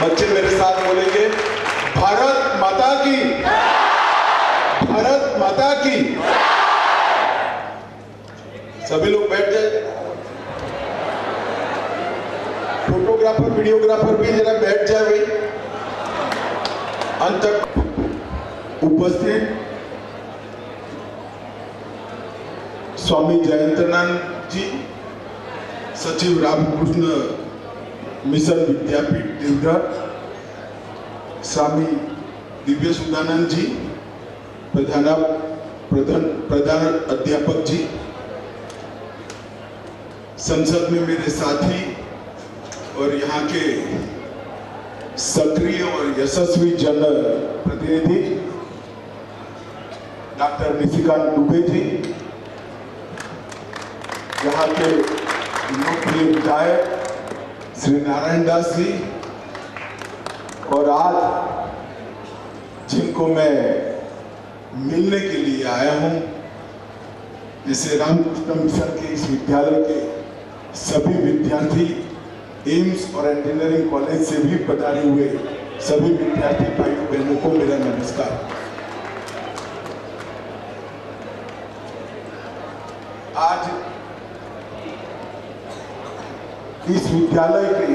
बच्चे मेरे साथ बोलेंगे, भारत माता की, भारत माता की। सभी लोग बैठ जाए। फोटोग्राफर वीडियोग्राफर भी जरा बैठ जाए भाई। अंत तक उपस्थित स्वामी जयंतानंद जी, सचिव रामकृष्ण मिशन विद्यापीठ देवघर, स्वामी दिव्य सुधानंद जी, प्रधान अध्यापक जी, संसद में मेरे साथी और यहाँ के सक्रिय और यशस्वी जन प्रतिनिधि डॉक्टर निशिकांत दुबे जी, यहाँ के लोकप्रिय विधायक श्री नारायण दास जी, और आज जिनको मैं मिलने के लिए आया हूं, जैसे रामकृष्ण मिशन के इस विद्यालय के सभी विद्यार्थी, एम्स और इंजीनियरिंग कॉलेज से भी पधारे हुए सभी विद्यार्थी भाइयों बहनों को मेरा नमस्कार। आज इस विद्यालय के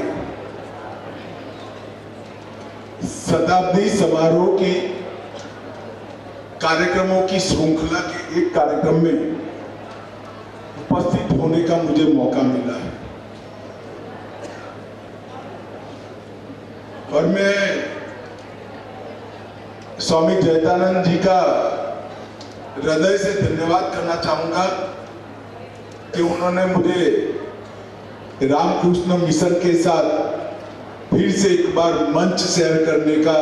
शताब्दी समारोह की कार्यक्रमों की श्रृंखला के एक कार्यक्रम में उपस्थित होने का मुझे मौका मिला है और मैं स्वामी जयंतानंद जी का हृदय से धन्यवाद करना चाहूंगा कि उन्होंने मुझे रामकृष्ण मिशन के साथ फिर से एक बार मंच शेयर करने का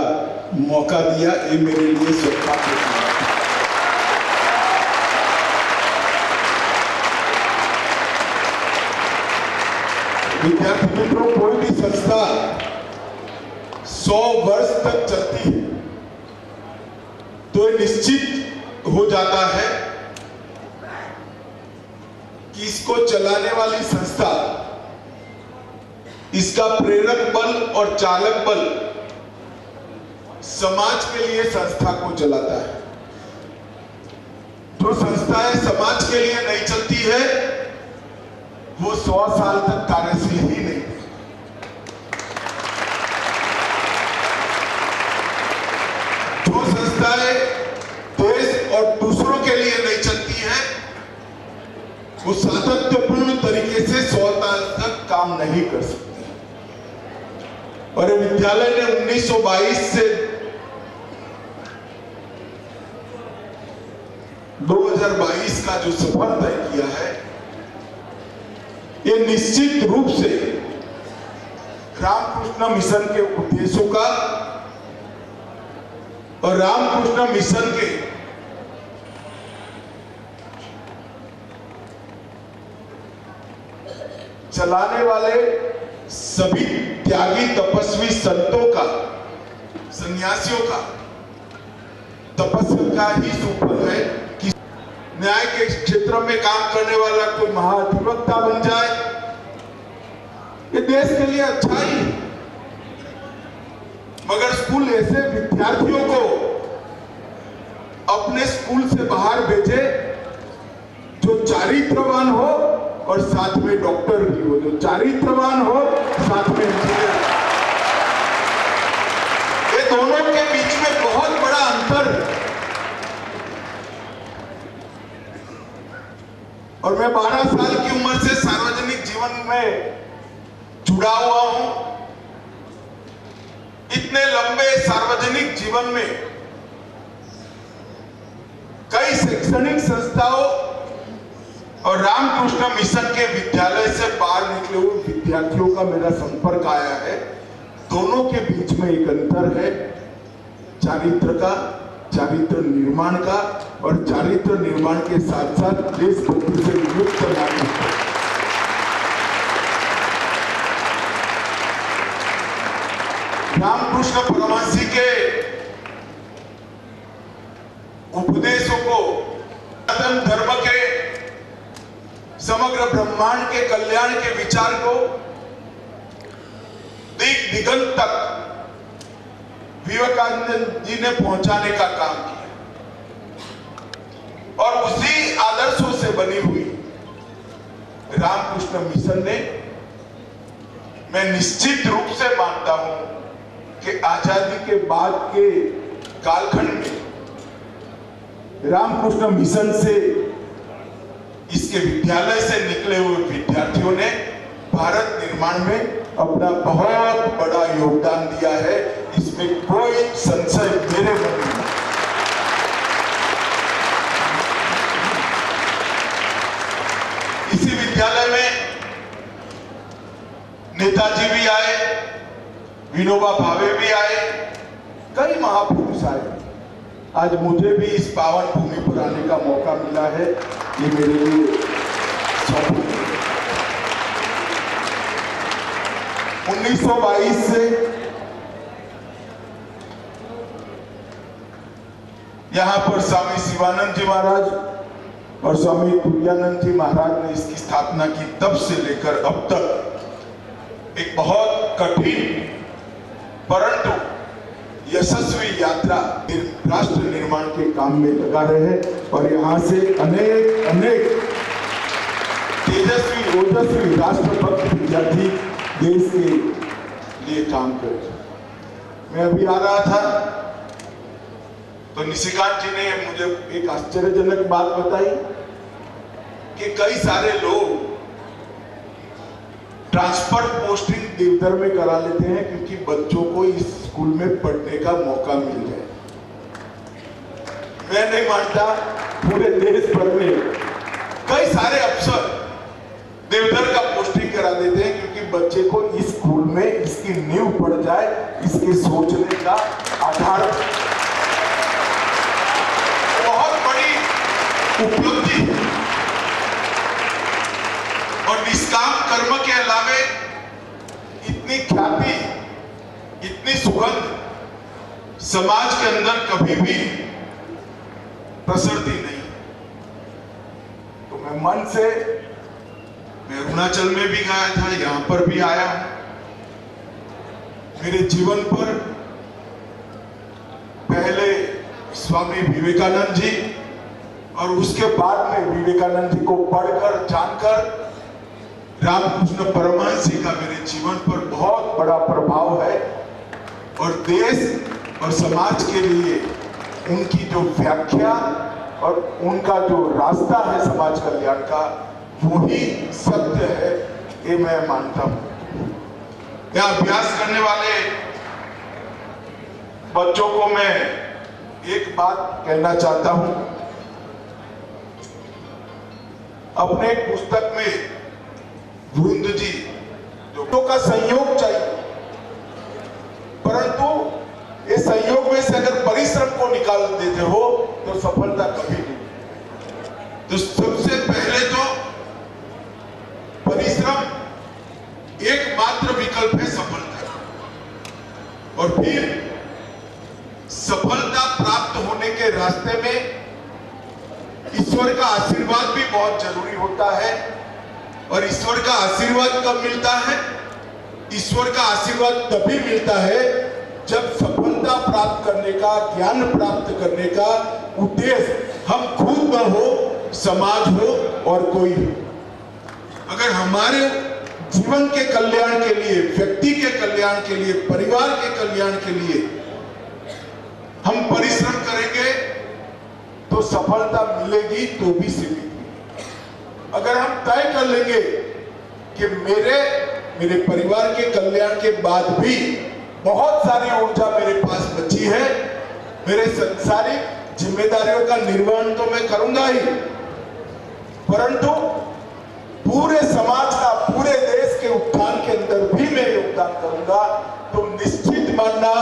मौका दिया। ये मेरे लिए सौभाग्य है। विद्यार्थी मित्रों, कोई भी संस्था 100 वर्ष तक चलती है तो निश्चित हो जाता है कि इसको चलाने वाली संस्था, इसका प्रेरक बल और चालक बल समाज के लिए संस्था को चलाता है। जो संस्थाएं समाज के लिए नहीं चलती है वो 100 साल तक कार्यशील ही नहीं। जो संस्थाएं देश और दूसरों के लिए नहीं चलती है वो सातत्यपूर्ण तरीके से 100 साल तक काम नहीं कर सकती। और विद्यालय ने 1922 से 2022 का जो सफर तय किया है, ये निश्चित रूप से रामकृष्ण मिशन के उद्देश्यों का और रामकृष्ण मिशन के चलाने वाले सभी त्यागी तपस्वी संतों का, सन्यासियों का तपस्या का ही सुफल है कि न्याय के क्षेत्र में काम करने वाला कोई महाधिवक्ता बन जाए। ये देश के लिए अच्छा ही, मगर स्कूल ऐसे विद्यार्थियों को अपने स्कूल से बाहर भेजे जो चारित्रवान हो और साथ में डॉक्टर भी हो, जो चारित्रवान हो साथ में इंजीनियर। ये दोनों के बीच में बहुत बड़ा अंतर है। और मैं 12 साल की उम्र से सार्वजनिक जीवन में जुड़ा हुआ हूं। इतने लंबे सार्वजनिक जीवन में कई शैक्षणिक संस्थाओं और रामकृष्ण मिशन के विद्यालय से बाहर निकले हुए विद्यार्थियों का मेरा संपर्क आया है। दोनों के बीच में एक अंतर है, चारित्र का, चारित्र निर्माण का, और चारित्र निर्माण के साथ साथ देशभक्ति से युक्त नागरिक। रामकृष्ण परमहंस के उपदेशों को धर्म के समग्र ब्रह्मांड के कल्याण के विचार को दिग दिगंत तक विवेकानंद जी ने पहुंचाने का काम किया और उसी आदर्शों से बनी हुई रामकृष्ण मिशन ने, मैं निश्चित रूप से मानता हूं कि आजादी के बाद के कालखंड में रामकृष्ण मिशन से, इसके विद्यालय से निकले हुए विद्यार्थियों ने भारत निर्माण में अपना बहुत बड़ा योगदान दिया है। इसमें कोई संशय मेरे मन में नहीं। इसी विद्यालय में नेताजी भी आए, विनोबा भावे भी आए, कई महापुरुष आए। आज मुझे भी इस पावन भूमि पर आने का मौका मिला है, ये मेरे लिए सौभाग्य है। 1922 से यहां पर स्वामी शिवानंद जी महाराज और स्वामी तुरानंद जी महाराज ने इसकी स्थापना की। तब से लेकर अब तक एक बहुत कठिन परंतु यशस्वी यात्रा राष्ट्र निर्माण के काम में लगा रहे और यहां से अनेक तेजस्वी ओजस्वी राष्ट्रभक्त विद्यार्थी देश के लिए काम करे। मैं अभी आ रहा था तो निशिकांत जी ने मुझे एक आश्चर्यजनक बात बताई कि कई सारे लोग ट्रांसफर पोस्टिंग देवघर में करा लेते हैं क्योंकि बच्चों को इस स्कूल में पढ़ने का मौका मिल जाए। मैं नहीं मानता, पूरे देश भर में कई सारे अफसर देवघर का पोस्टिंग करा देते हैं क्योंकि बच्चे को इस स्कूल में इसकी नींव पड़ जाए, इसके सोचने का आधार। बहुत बड़ी उपलब्धि है और निष्काम कर्म के अलावे इतनी ख्याति, इतनी सुगंध समाज के अंदर कभी भी प्रसरती नहीं। तो मैं मन से, मैं अरुणाचल में भी गया था, यहां पर भी आया। मेरे जीवन पर पहले स्वामी विवेकानंद जी और उसके बाद में विवेकानंद जी को पढ़कर जानकर रामकृष्ण परमहंस जी का मेरे जीवन पर बहुत बड़ा प्रभाव है और देश और समाज के लिए उनकी जो व्याख्या और उनका जो रास्ता है समाज कल्याण का, वो ही सत्य है, ये मैं मानता हूं। यहाँ अभ्यास करने वाले बच्चों को मैं एक बात कहना चाहता हूं। अपने एक पुस्तक में वृंद जी जो का संयोग चाहिए, परंतु ये संयोग में से अगर परिश्रम को निकाल देते हो तो सफलता कभी नहीं। तो सबसे पहले तो परिश्रम एकमात्र विकल्प है सफलता, और फिर सफलता प्राप्त होने के रास्ते में ईश्वर का आशीर्वाद भी बहुत जरूरी होता है। और ईश्वर का आशीर्वाद कब मिलता है? ईश्वर का आशीर्वाद तभी मिलता है जब सफलता प्राप्त करने का, ज्ञान प्राप्त करने का उद्देश्य हम खुद न हो, समाज हो और कोई हो। अगर हमारे जीवन के कल्याण के लिए, व्यक्ति के कल्याण के लिए, परिवार के कल्याण के लिए हम परिश्रम करेंगे तो सफलता मिलेगी, तो भी सीमित। अगर हम तय कर लेंगे कि मेरे परिवार के कल्याण के बाद भी बहुत सारी ऊर्जा मेरे पास बची है, मेरे सांसारिक जिम्मेदारियों का निर्वहन तो मैं करूंगा ही, परंतु पूरे समाज का, पूरे देश के उत्थान के अंदर भी मैं योगदान करूंगा, तो निश्चित मानना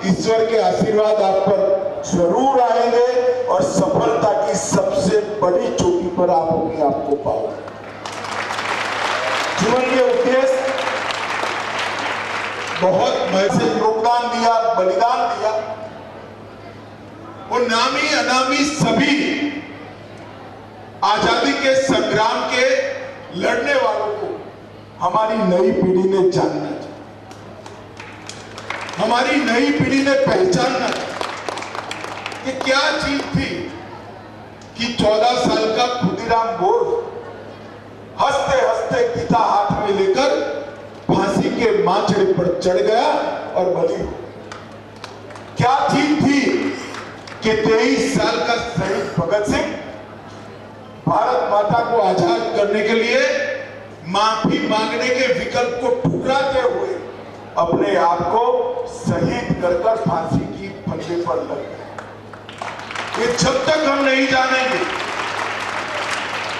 ईश्वर के आशीर्वाद आप पर जरूर आएंगे और सफलता की सबसे बड़ी चोटी पर आप अपने आप को पाओगे। जीवन के उद्देश्य बहुत मैसे योगदान दिया, बलिदान दिया, वो नामी अनामी सभी आजादी के संग्राम के लड़ने वालों को हमारी नई पीढ़ी ने जानना चाहिए। हमारी नई पीढ़ी ने पहचानना कि क्या चीज थी कि 14 साल का खुदीराम बोस हंसते हंसते गीता हाथ में लेकर फांसी के माचड़े पर चढ़ गया और बलि हो। क्या चीज थी कि 23 साल का शहीद भगत सिंह भारत माता को आजाद करने के लिए माफी मांगने के विकल्प को ठुकराते हुए अपने आप को शहीद कर फांसी की फंदे पर लग गए। ये जब तक हम नहीं जानेंगे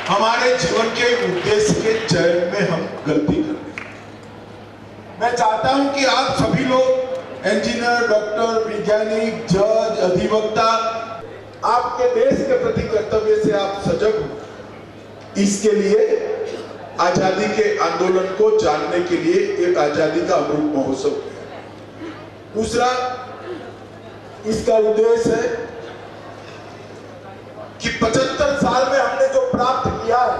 हमारे जीवन के उद्देश्य के चयन में हम गलती कर रहे हैं। मैं चाहता हूं कि आप सभी लोग इंजीनियर, डॉक्टर, वैज्ञानिक, जज, अधिवक्ता आपके देश के प्रति कर्तव्य से आप सजग हो। इसके लिए आजादी के आंदोलन को जानने के लिए एक आजादी का अमृत महोत्सव है। दूसरा इसका उद्देश्य है कि 75 साल में हमने जो प्राप्त किया है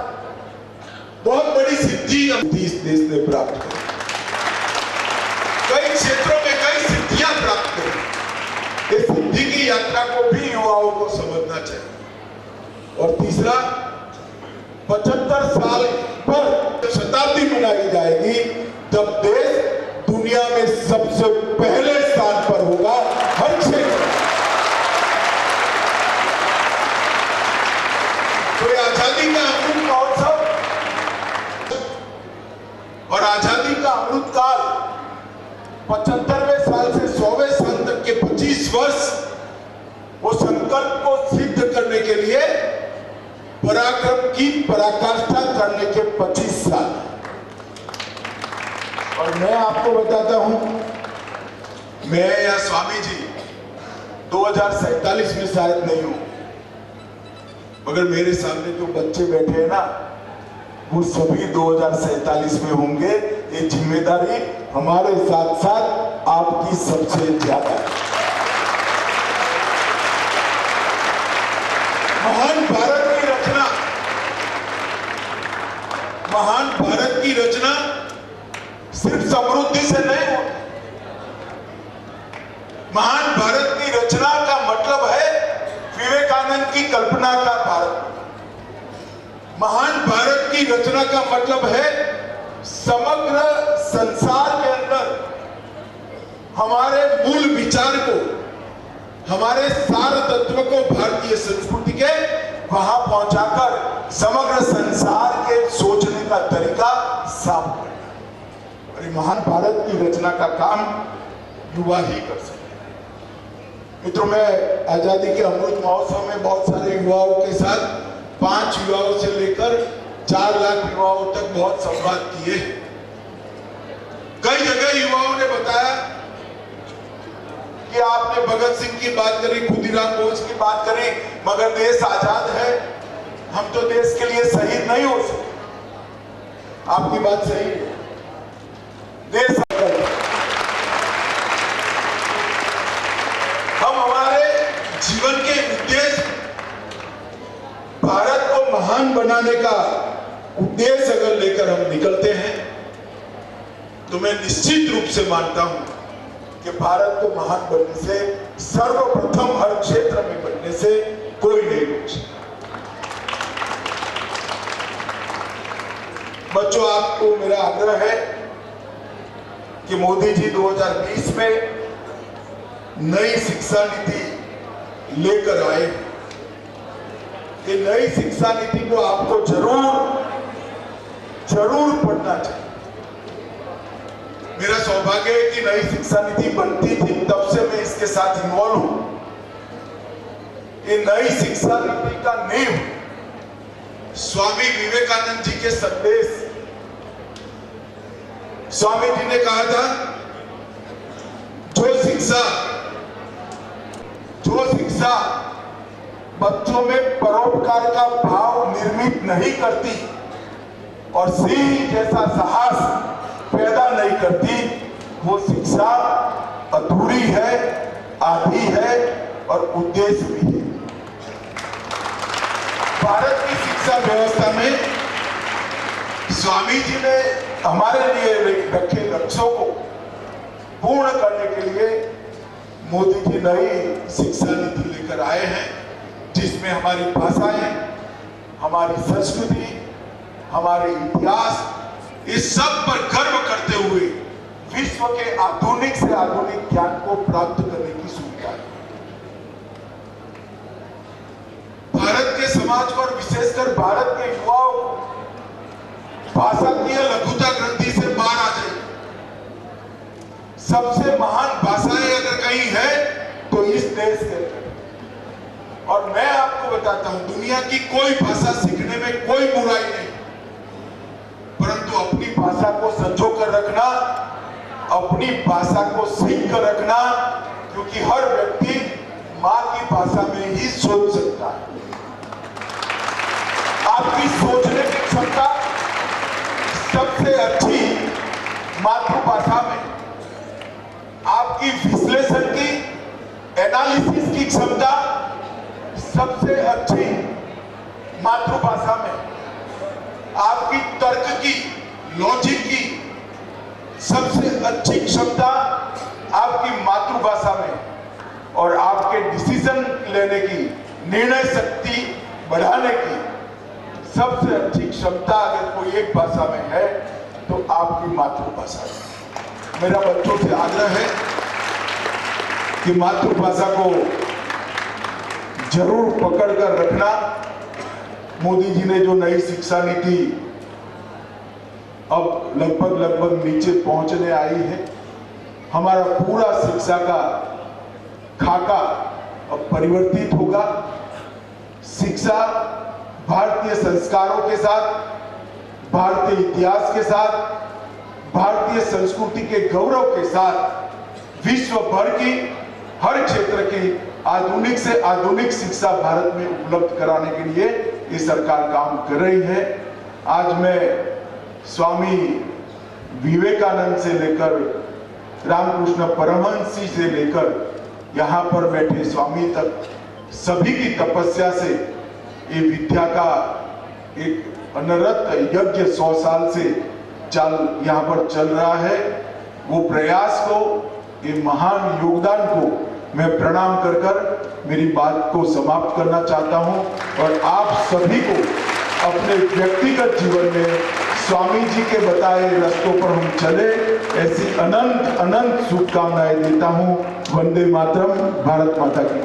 बहुत बड़ी सिद्धि इस देश ने प्राप्त की। कई क्षेत्रों में कई सिद्धियां प्राप्त करी। इस सिद्धि की यात्रा को भी युवाओं को समझना चाहिए। और तीसरा 75 साल पर शताब्दी मनाई जाएगी तब देश दुनिया में सबसे पहले स्थान पर होगा हर क्षेत्र। तो आजादी का अमृत महोत्सव और आजादी का अमृत काल 75वें साल से 100वें साल तक के 25 वर्ष वो संकल्प को सिद्ध करने के लिए पराक्रम की पराकाष्ठा करने के 25 साल। और मैं आपको बताता हूं, मैं या स्वामी जी 2047 में शायद नहीं हूं, मगर मेरे सामने जो बच्चे बैठे हैं ना वो सभी 2047 में होंगे। ये जिम्मेदारी हमारे साथ साथ आपकी सबसे ज्यादा है। महान भारत की रचना सिर्फ समृद्धि से नहीं होती। महान भारत की रचना का मतलब है विवेकानंद की कल्पना का भारत। महान भारत की रचना का मतलब है समग्र संसार के अंदर हमारे मूल विचार को, हमारे सार तत्व को भारतीय संस्कृति के वहां पहुंचाकर समग्र संसार के सोचने का तरीका साफ करना। और महान भारत की रचना का काम युवा ही कर सकते हैं। मित्रों, मैं आजादी के अमृत महोत्सव में बहुत सारे युवाओं के साथ 5 युवाओं से लेकर 4 लाख युवाओं तक बहुत संवाद किए। कई जगह युवाओं ने बताया कि आपने भगत सिंह की बात करी, खुदीराम बोस की बात करी, मगर देश आजाद है, हम तो देश के लिए शहीद नहीं हो सकते। आपकी बात सही है, देश हम हमारे जीवन के उद्देश्य भारत को महान बनाने का उद्देश्य अगर लेकर हम निकलते हैं तो मैं निश्चित रूप से मानता हूं कि भारत को महान बनने से, सर्वप्रथम हर क्षेत्र में बनने से कोई नहीं रोक सकता। बच्चों, आपको मेरा आग्रह है कि मोदी जी 2020 में नई शिक्षा नीति लेकर आए। ये नई शिक्षा नीति को आपको जरूर पढ़ना चाहिए। मेरा सौभाग्य है कि नई शिक्षा नीति बनती थी, तब से मैं इसके साथ इन्वॉल्व हूं। ये नई शिक्षा नीति का नींव स्वामी विवेकानंद जी के संदेश। स्वामी जी ने कहा था, जो शिक्षा बच्चों में परोपकार का भाव निर्मित नहीं करती और सिंह जैसा साहस पैदा नहीं करती, वो शिक्षा अधूरी है, आधी है और उद्देश्य भी है। भारत की शिक्षा व्यवस्था में स्वामी जी ने हमारे लिए रखे लक्ष्यों को पूर्ण करने के लिए मोदी जी नई शिक्षा नीति लेकर आए हैं, जिसमें हमारी भाषाएं, हमारी संस्कृति, हमारे इतिहास, इस सब पर गर्व करते हुए विश्व के आधुनिक से आधुनिक ज्ञान को प्राप्त करने की सुविधा है। भारत के समाज को और विशेषकर भारत के युवाओं भाषा की लघुता ग्रंथि से बाहर आ जाए। सबसे महान भाषाएं अगर कहीं है तो इस देश के अंदर। और मैं आपको बताता हूं, दुनिया की कोई भाषा सीखने में कोई बुराई नहीं, परंतु अपनी भाषा को संजो कर रखना, अपनी भाषा को सीख कर रखना, क्योंकि हर व्यक्ति मां की भाषा में ही सोच सकता है। आपकी सोचने की क्षमता सबसे अच्छी मातृभाषा में, आपकी विश्लेषण की, एनालिसिस की क्षमता सबसे अच्छी मातृभाषा में, आपकी तर्क की, लॉजिक की सबसे अच्छी क्षमता आपकी मातृभाषा में, और आपके डिसीजन लेने की, निर्णय शक्ति बढ़ाने की सबसे अच्छी क्षमता अगर कोई एक भाषा में है तो आपकी मातृभाषा है। मेरा बच्चों से आग्रह है कि मातृभाषा को जरूर पकड़ कर रखना। मोदी जी ने जो नई शिक्षा नीति अब लगभग नीचे पहुंचने आई है, हमारा पूरा शिक्षा का खाका अब परिवर्तित होगा। शिक्षा भारतीय संस्कारों के साथ, भारतीय इतिहास के साथ, भारतीय संस्कृति के गौरव के साथ विश्व भर की हर क्षेत्र की आधुनिक से आधुनिक शिक्षा भारत में उपलब्ध कराने के लिए ये सरकार काम कर रही है। आज मैं स्वामी विवेकानंद से लेकर रामकृष्ण परमहंस जी से लेकर यहाँ पर बैठे स्वामी तक सभी की तपस्या से ये विद्या का एक अनवरत यज्ञ 100 साल से यहाँ पर चल रहा है। वो प्रयास को, ये महान योगदान को मैं प्रणाम कर मेरी बात को समाप्त करना चाहता हूं, और आप सभी को अपने व्यक्तिगत जीवन में स्वामी जी के बताए रास्तों पर हम चले, ऐसी अनंत अनंत शुभकामनाएं देता हूं। वंदे मातरम। भारत माता की।